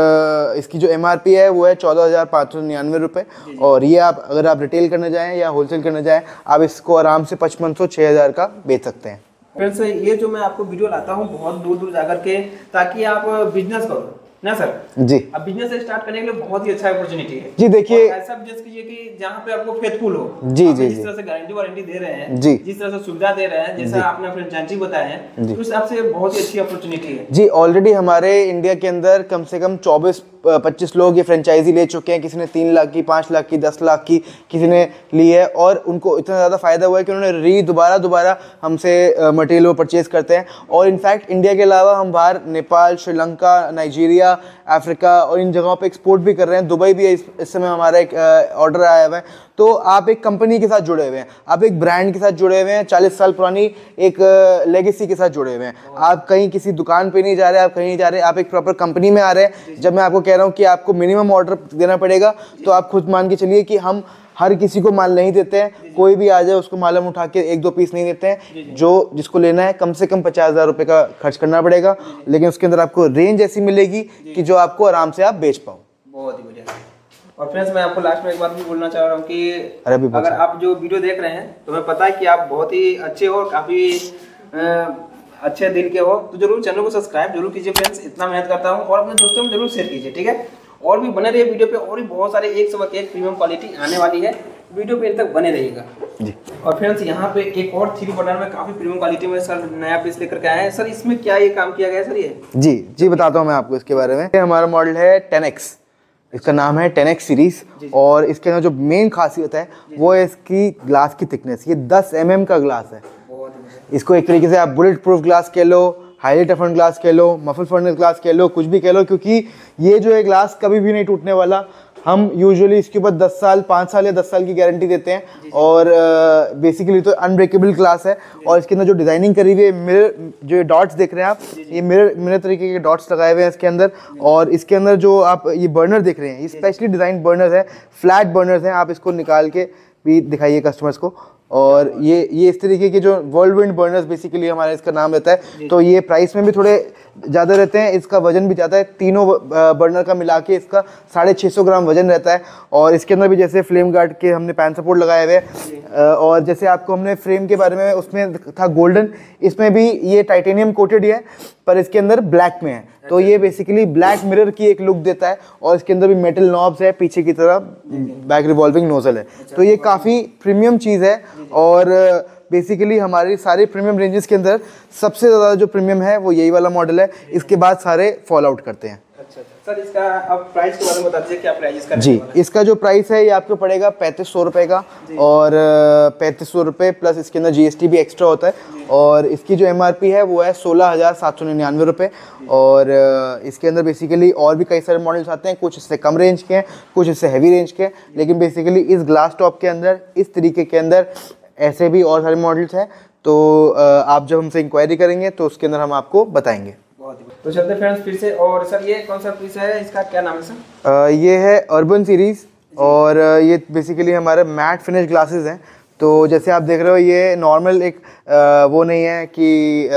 इसकी जो MRP है वो है 14,599 रुपये। और ये आप अगर आप रिटेल करने जाएँ या होलसेल करने जाएँ आप इसको आराम से 5500-6000 का बेच सकते हैं। फ्रेंड्स ये जो मैं आपको वीडियो लाता हूँ बहुत दूर दूर जाकर के, ताकि आप बिजनेस करो ना सर जी। अब बिजनेस स्टार्ट करने के लिए बहुत ही अच्छा अपॉर्चुनिटी है जी। देखिए ऐसा बिजनेस कीजिए कि जहाँ पे आपको फेथफुल हो जी जी जिस तरह से गारंटी वारंटी दे रहे हैं जी, जिस तरह से सुविधा दे रहे हैं, जैसा आपने फ्रेंचाइजी बताया है, तो उस हिसाब से बहुत ही अच्छी अपॉर्चुनिटी है जी। ऑलरेडी हमारे इंडिया के अंदर कम से कम 24-25 लोग ये फ्रेंचाइजी ले चुके हैं। किसी ने 3 लाख की, 5 लाख की, 10 लाख की किसी ने ली है और उन्नको इतना ज़्यादा फ़ायदा हुआ है कि उन्होंने दोबारा हमसे मटेरियल वो परचेज़ करते हैं। और इनफैक्ट इंडिया के अलावा हम बाहर नेपाल, श्रीलंका, नाइजीरिया, अफ्रीका और इन जगहों पे एक्सपोर्ट भी कर रहे हैं। दुबई भी इस समय हमारा एक ऑर्डर आया हुआ है। तो आप एक कंपनी के साथ जुड़े हुए हैं, आप एक ब्रांड के साथ जुड़े हुए हैं, 40 साल पुरानी एक लेगेसी के साथ जुड़े हुए हैं। आप कहीं किसी दुकान पे नहीं जा रहे, आप कहीं नहीं जा रहे, आप एक प्रॉपर कंपनी में आ रहे हैं। जब मैं आपको कह रहा हूँ कि आपको मिनिमम ऑर्डर देना पड़ेगा तो आप खुद मान के चलिए कि हम हर किसी को माल नहीं देते हैं, कोई भी आ जाए उसको माल हम उठा के 1-2 पीस नहीं देते हैं। जो जिसको लेना है कम से कम 50,000 रुपये का खर्च करना पड़ेगा, लेकिन उसके अंदर आपको रेंज ऐसी मिलेगी कि जो आपको आराम से आप बेच पाओ। बहुत ही बढ़िया। और फ्रेंड्स मैं आपको लास्ट में एक बात भी बोलना चाह रहा हूँ कि अगर आप जो वीडियो देख रहे हैं तो हमें पता है कि आप बहुत ही अच्छे हो, काफ़ी अच्छे दिल के हो, तो जरूर चैनल को सब्सक्राइब जरूर कीजिए फ्रेंड्स, इतना मेहनत करता हूँ। और अपने दोस्तों में जरूर शेयर कीजिए, ठीक है। और भी बने रहिए वीडियो पे, और भी बहुत सारे एक से एक प्रीमियम क्वालिटी आने वाली है, वीडियो पे तक बने रहिएगा जी। और फ्रेंड्स यहाँ पे एक और 3 बटन में काफ़ी प्रीमियम क्वालिटी में सर नया पीस लेकर के आए हैं। सर इसमें क्या ये काम किया गया है सर? ये जी बताता हूँ मैं आपको इसके बारे में। हमारा मॉडल है 10X, इसका नाम है 10X सीरीज। और इसके अंदर जो मेन खासियत है वो है इसकी ग्लास की थिकनेस। ये 10 mm का ग्लास है। इसको एक तरीके से आप बुलेट प्रूफ ग्लास कह लो, हाईली टफन ग्लास कह लो, मफल फर्नेस ग्लास कह लो, कुछ भी कह लो, क्योंकि ये जो है ग्लास कभी भी नहीं टूटने वाला। हम यूजुअली इसके ऊपर 5 साल या 10 साल की गारंटी देते हैं। और बेसिकली तो अनब्रेकेबल ग्लास है। और इसके अंदर जो डिज़ाइनिंग करी हुई है, मिरर जो डॉट्स देख रहे हैं आप, ये मिरर तरीके के डॉट्स लगाए हुए हैं इसके अंदर। और इसके अंदर जो आप ये बर्नर देख रहे हैं, ये स्पेशली डिज़ाइन बर्नर है, फ्लैट बर्नर्स हैं। आप इसको निकाल के भी दिखाइए कस्टमर्स को। और ये इस तरीके के जो वर्ल्डविंड बर्नर्स बेसिकली हमारा इसका नाम रहता है। तो ये प्राइस में भी थोड़े ज़्यादा रहते हैं, इसका वजन भी ज़्यादा है। तीनों बर्नर का मिला के इसका 650 ग्राम वजन रहता है। और इसके अंदर भी जैसे फ्लेम गार्ड के हमने पैन सपोर्ट लगाए हुए हैं। और जैसे आपको हमने फ्रेम के बारे में उसमें था गोल्डन, इसमें भी ये टाइटेनियम कोटेड है, पर इसके अंदर ब्लैक में है। तो ये बेसिकली ब्लैक मिरर की एक लुक देता है। और इसके अंदर भी मेटल नॉब्स है, पीछे की तरफ बैक रिवॉल्विंग नोजल है। तो ये काफ़ी प्रीमियम चीज़ है। और बेसिकली हमारी सारे प्रीमियम रेंजेस के अंदर सबसे ज़्यादा जो प्रीमियम है वो यही वाला मॉडल है। इसके बाद सारे फॉल आउट करते हैं। अच्छा सर, इसका अब प्राइस के बारे में बता दीजिए, क्या प्राइस इसका? जी, इसका जो प्राइस है ये आपको पड़ेगा 3500 रुपये का। और 3500 रुपये प्लस इसके अंदर GST भी एक्स्ट्रा होता है। और इसकी जो MRP है वो है 16,799 रुपये। और इसके अंदर बेसिकली और भी कई सारे मॉडल्स आते हैं, कुछ इससे कम रेंज के हैं, कुछ इससे हैवी रेंज के हैं। लेकिन बेसिकली इस ग्लास टॉप के अंदर, इस तरीके के अंदर ऐसे भी और सारे मॉडल्स हैं। तो आप जब हमसे इंक्वायरी करेंगे तो उसके अंदर हम आपको बताएंगे। तो चलते फ्रेंड्स फिर से। और सर ये कौन सा पीस है, इसका क्या नाम है सर? ये है अर्बन सीरीज। और ये बेसिकली हमारे मैट फिनिश ग्लासेस हैं। तो जैसे आप देख रहे हो, ये नॉर्मल एक वो नहीं है कि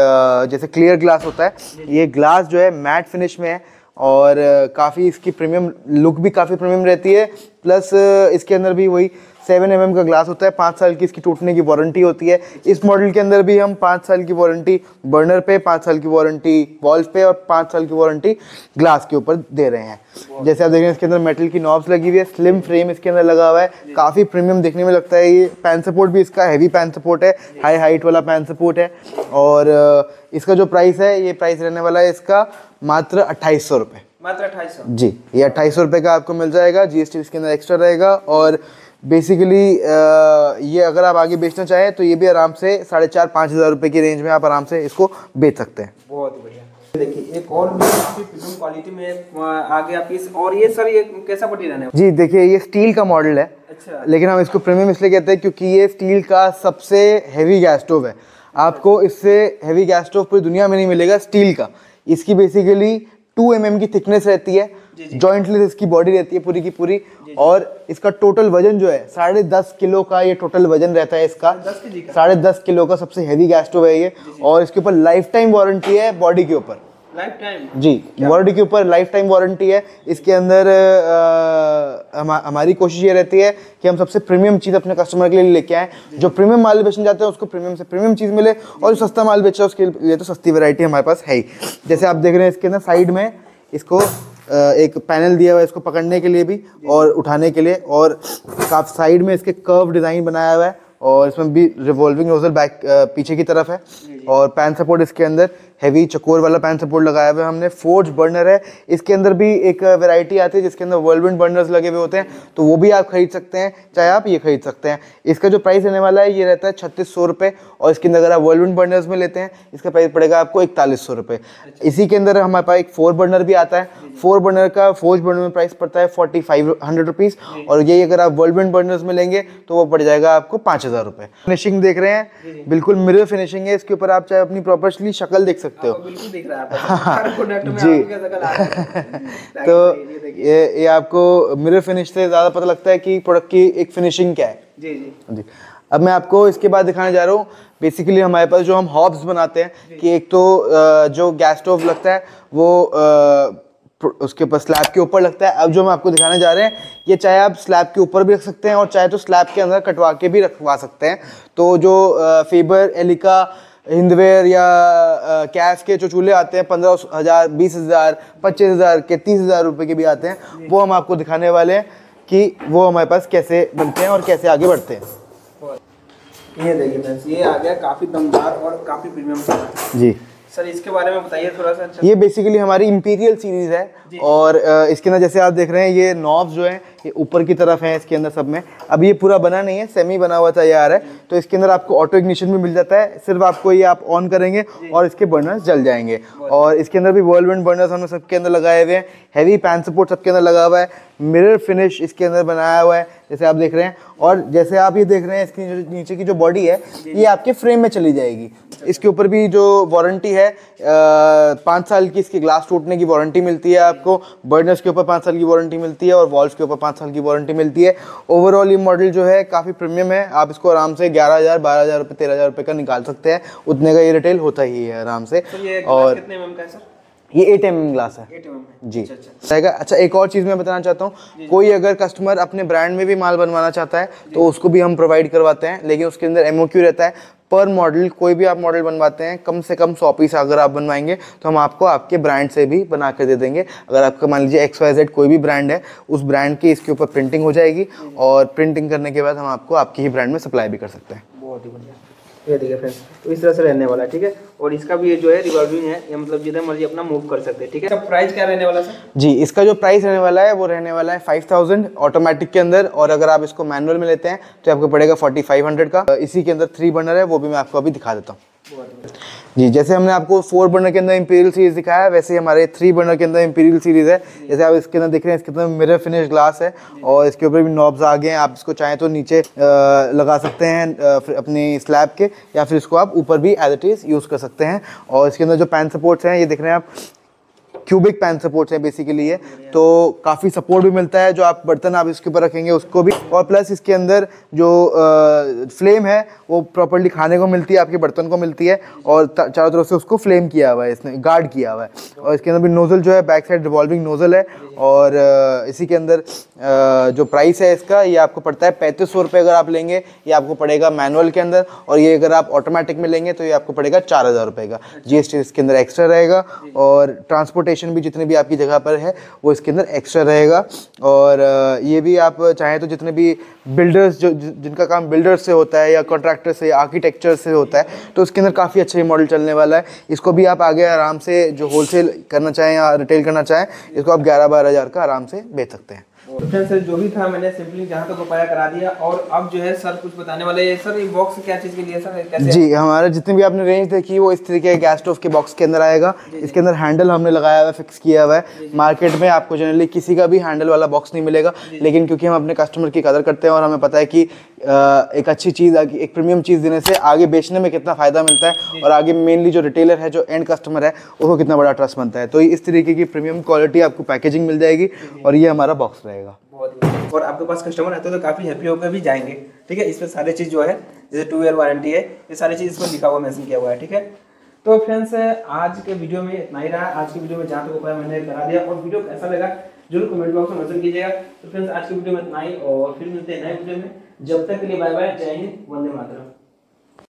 जैसे क्लियर ग्लास होता है। ये ग्लास जो है मैट फिनिश में है। और काफ़ी इसकी प्रीमियम लुक भी काफ़ी प्रीमियम रहती है। प्लस इसके अंदर भी वही 7 mm का ग्लास होता है। 5 साल की इसकी टूटने की वारंटी होती है। इस मॉडल के अंदर भी हम 5 साल की वारंटी बर्नर पे, 5 साल की वारंटी वॉल्व पे और 5 साल की वारंटी ग्लास के ऊपर दे रहे हैं। जैसे आप देख रहे हैं, इसके अंदर मेटल की नॉब्स लगी हुई है, स्लिम फ्रेम इसके अंदर लगा हुआ है, काफ़ी प्रीमियम देखने में लगता है। ये पैन सपोर्ट भी इसका हैवी पैन सपोर्ट है, हाई हाइट वाला पैन सपोर्ट है। और इसका जो प्राइस है, ये प्राइस रहने वाला है इसका मात्र 2800 रुपये। मात्र 2800? जी, ये 2800 रुपये का आपको मिल जाएगा। GST इसके अंदर एक्स्ट्रा रहेगा। और बेसिकली ये अगर आप आगे बेचना चाहें तो ये भी आराम से 4,500-5 हज़ार रुपये की रेंज में आप आराम से इसको बेच सकते हैं। बहुत बढ़िया। देखिए एक और भी काफी प्रीमियम क्वालिटी में आ गया पीस। और ये सर ये कैसा मटेरियल है? जी देखिए, ये स्टील का मॉडल है। अच्छा। लेकिन हम इसको प्रीमियम इसलिए कहते हैं क्योंकि ये स्टील का सबसे हैवी गैस स्टोव है। आपको इससे हैवी गैस स्टोव पूरी दुनिया में नहीं मिलेगा स्टील का। इसकी बेसिकली 2 mm की थिकनेस रहती है, जॉइंटलेस इसकी बॉडी रहती है पूरी की पूरी। और इसका टोटल वजन जो है 10.5 किलो का ये टोटल वजन रहता है इसका। 10.5 किलो का सबसे हैवी गैस स्टोव है ये। और इसके ऊपर लाइफ टाइम वारंटी है बॉडी के ऊपर। Life time? जी, बॉडी के ऊपर लाइफ टाइम वारंटी है। इसके अंदर हमारी कोशिश ये रहती है कि हम सबसे प्रीमियम चीज़ अपने कस्टमर के लिए लेके आएँ। जो प्रीमियम माल बेचने जाते हैं उसको प्रीमियम से प्रीमियम चीज़ मिले, और जो सस्ता माल बेचा है उसके लिए तो सस्ती वैरायटी हमारे पास है ही। जैसे आप देख रहे हैं, इसके अंदर साइड में इसको एक पैनल दिया हुआ है इसको पकड़ने के लिए भी और उठाने के लिए। और काफ़ी साइड में इसके कर्व डिज़ाइन बनाया हुआ है। और इसमें भी रिवॉल्विंग नोजल बैक पीछे की तरफ है। और पैन सपोर्ट इसके अंदर हैवी चकोर वाला पैन सपोर्ट लगाया हुआ है हमने। फोर्ज बर्नर है। इसके अंदर भी एक वैरायटी आती है जिसके अंदर वर्ल्डविंड बर्नर्स लगे हुए होते हैं, तो वो भी आप खरीद सकते हैं, चाहे आप ये खरीद सकते हैं। इसका जो प्राइस रहने वाला है ये रहता है 3600 रुपये। और इसके अंदर अगर आप वर्ल्डविंड बर्नर्स में लेते हैं इसका प्राइस पड़ेगा आपको 4100 रुपये। इसी के अंदर हमारे पास एक 4 बर्नर भी आता है। 4 बर्नर का फोर्ज बर्नर में प्राइस पड़ता है 4500 रुपीज़। और यही अगर आप वर्ल्डविंड बर्नर्स में लेंगे तो वो पड़ जाएगा आपको 5000 रुपये। फिनिशिंग देख रहे हैं, बिल्कुल मिरर फिनिशिंग है इसके ऊपर। आप चाहे अपनी प्रॉपर्ली शक्ल देख सकते सकते हो। बिल्कुल दिख रहा है हर प्रोडक्ट में जी। आपकी शक्ल आ रही है। तो ये आपको मिरर फिनिश से ज़्यादा पता लगता है कि प्रोडक्ट की एक फिनिशिंग क्या है। जी जी जी। अब मैं आपको इसके बाद दिखाने जा रहा हूँ। बेसिकली हमारे पास जो हम हॉब्स बनाते हैं कि एक तो जो गैस स्टोव लगता है वो उसके ऊपर स्लैब के ऊपर लगता है। अब जो हम आपको दिखाने जा रहे हैं ये चाहे आप स्लैब के ऊपर भी रख सकते हैं और चाहे तो स्लैब के अंदर कटवा के भी रखवा सकते हैं। तो जो फेबर, एलिका, हिंदवेयर या कैफ के जो चूल्हे आते हैं 15,000, 20,000, 25,000 के, 30,000 रुपये के भी आते हैं, वो हम आपको दिखाने वाले हैं कि वो हमारे पास कैसे बनते हैं और कैसे आगे बढ़ते हैं। ये देखिए फ्रेंड्स, ये आ गया काफी दमदार और काफी प्रीमियम। जी सर इसके बारे में बताइए थोड़ा सा। अच्छा, ये बेसिकली हमारी इंपीरियल सीरीज है और इसके अंदर जैसे आप देख रहे हैं ये नॉब्स जो हैं ये ऊपर की तरफ हैं इसके अंदर सब में। अब ये पूरा बना नहीं है, सेमी बना हुआ तैयार है। तो इसके अंदर आपको ऑटो इग्निशन भी मिल जाता है। सिर्फ आपको ये आप ऑन करेंगे और इसके बर्नर्स जल जाएंगे। और इसके अंदर भी व्हर्लविंड बर्नर्स हमने सबके अंदर लगाए हुए हैं। हैवी पैन सपोर्ट सबके अंदर लगा हुआ है। मिरर फिनिश इसके अंदर बनाया हुआ है जैसे आप देख रहे हैं। और जैसे आप ये देख रहे हैं इसकी जो नीचे की जो बॉडी है ये आपके फ्रेम में चली जाएगी। इसके ऊपर भी जो वारंटी है 5 साल की इसकी ग्लास टूटने की वारंटी मिलती है आपको। बर्नर्स के ऊपर 5 साल की वारंटी मिलती है और वॉल्स के ऊपर 5 साल की वारंटी मिलती है। ओवरऑल ये मॉडल जो है काफ़ी प्रीमियम है। आप इसको आराम से 11,000, 12,000 रुपये, 13,000 रुपये का निकाल सकते हैं। उतने का ये रिटेल होता ही है आराम से। और कितने mm का है सर? ये 8 mm ग्लास है। 8 mm जी। अच्छा एक और चीज़ मैं बताना चाहता हूँ, कोई अगर कस्टमर अपने ब्रांड में भी माल बनवाना चाहता है तो उसको भी हम प्रोवाइड करवाते हैं। लेकिन उसके अंदर MOQ रहता है पर मॉडल। कोई भी आप मॉडल बनवाते हैं कम से कम 100 पीस अगर आप बनवाएंगे तो हम आपको आपके ब्रांड से भी बना कर दे देंगे। अगर आपका मान लीजिए XYZ कोई भी ब्रांड है, उस ब्रांड की इसके ऊपर प्रिंटिंग हो जाएगी और प्रिंटिंग करने के बाद हम आपको आपके ही ब्रांड में सप्लाई भी कर सकते हैं। बहुत ही बढ़िया। ये देखिए फ्रेंड्स, तो इस तरह से रहने वाला है, ठीक है। और इसका भी ये जो है रिवॉल्विंग है, ये मतलब जितना मर्जी अपना मूव कर सकते हैं, ठीक है। इसका प्राइस क्या रहने वाला है सर? जी, इसका जो प्राइस रहने वाला है वो रहने वाला है 5,000 ऑटोमेटिक के अंदर। और अगर आप इसको मैनुअल में लेते हैं तो आपको पड़ेगा 4,500 का। इसी के अंदर 3 बर्नर है, वो भी मैं आपको अभी दिखा देता हूँ। जी, जैसे हमने आपको 4 बर्नर के अंदर इंपीरियल सीरीज दिखाया है वैसे ही हमारे 3 बर्नर के अंदर इंपीरियल सीरीज है। जैसे आप इसके अंदर देख रहे हैं इसके अंदर मिरर फिनिश ग्लास है और इसके ऊपर भी नॉब्स आ गए हैं। आप इसको चाहें तो नीचे लगा सकते हैं अपनी स्लैब के, या फिर इसको आप ऊपर भी एज इट इज़ यूज़ कर सकते हैं। और इसके अंदर जो पैन सपोर्ट्स हैं ये देख रहे हैं आप, क्यूबिक पैन सपोर्ट्स है बेसिकली ये, तो काफ़ी सपोर्ट भी मिलता है। जो आप बर्तन आप इसके ऊपर रखेंगे उसको भी, और प्लस इसके अंदर जो फ्लेम है वो प्रॉपर्ली खाने को मिलती है, आपके बर्तन को मिलती है। और चारों तरफ से उसको फ्लेम किया हुआ है, इसने गार्ड किया हुआ है। और इसके अंदर भी नोज़ल जो है बैक साइड रिवॉल्विंग नोज़ल है। और इसी के अंदर जो प्राइस है इसका ये आपको पड़ता है 3,500 रुपये अगर आप लेंगे। ये आपको पड़ेगा मैनुअल के अंदर, और ये अगर आप ऑटोमेटिक में लेंगे तो ये आपको पड़ेगा 4,000 रुपये का। GST इसके अंदर एक्स्ट्रा रहेगा और ट्रांसपोर्टेशन भी जितने भी आपकी जगह पर है वो इसके अंदर एक्स्ट्रा रहेगा। और ये भी आप चाहें तो जितने भी बिल्डर्स जो जिनका काम बिल्डर्स से होता है या कॉन्ट्रैक्टर से, आर्किटेक्चर से होता है, तो उसके अंदर काफ़ी अच्छा ये मॉडल चलने वाला है। इसको भी आप आगे आराम से जो होलसेल करना चाहें या रिटेल करना चाहें, इसको आप 11-12 हज़ार का आराम से बेच सकते हैं। सर जो भी था मैंने सिंपली जहाँ तक उपाय करा दिया। और अब जो है सर कुछ बताने वाले हैं। सर ये बॉक्स क्या चीज़ के लिए सर, कैसे? जी, हमारे जितने भी आपने रेंज देखी वो इस तरीके के गैस स्टोव के बॉक्स के अंदर आएगा। इसके अंदर हैंडल हमने लगाया हुआ है, फिक्स किया हुआ है। मार्केट में आपको जनरली किसी का भी हैंडल वाला बॉक्स नहीं मिलेगा, लेकिन क्योंकि हम अपने कस्टमर की कदर करते हैं और हमें पता है कि एक अच्छी चीज़, एक प्रीमियम चीज़ देने से आगे बेचने में कितना फ़ायदा मिलता है और आगे मेनली जो रिटेलर है, जो एंड कस्टमर है, उसको कितना बड़ा ट्रस्ट बनता है। तो इस तरीके की प्रीमियम क्वालिटी आपको पैकेजिंग मिल जाएगी और ये हमारा बॉक्स रहेगा। और आपके पास कस्टमर आते हैं तो काफ़ी हैप्पी होकर भी जाएंगे, ठीक है। इसमें सारी चीज़ जो है जैसे 2 ईयर वारंटी है, ये सारी चीज़ इसमें लिखा हुआ मेंशन किया हुआ है, ठीक है। तो फ्रेंड्स आज के वीडियो में इतना ही रहा। आज की वीडियो में जहाँ तक उपाय मैंने करा दिया, और वीडियो कैसा लगा जरूर कमेंट बॉक्स में मेंशन कीजिएगा। तो फ्रेंड्स आज की वीडियो में इतना ही, और फिर मिलते हैं नए वीडियो में। जब तक के लिए बाय बाय, जय हिंद, वंदे मातरम।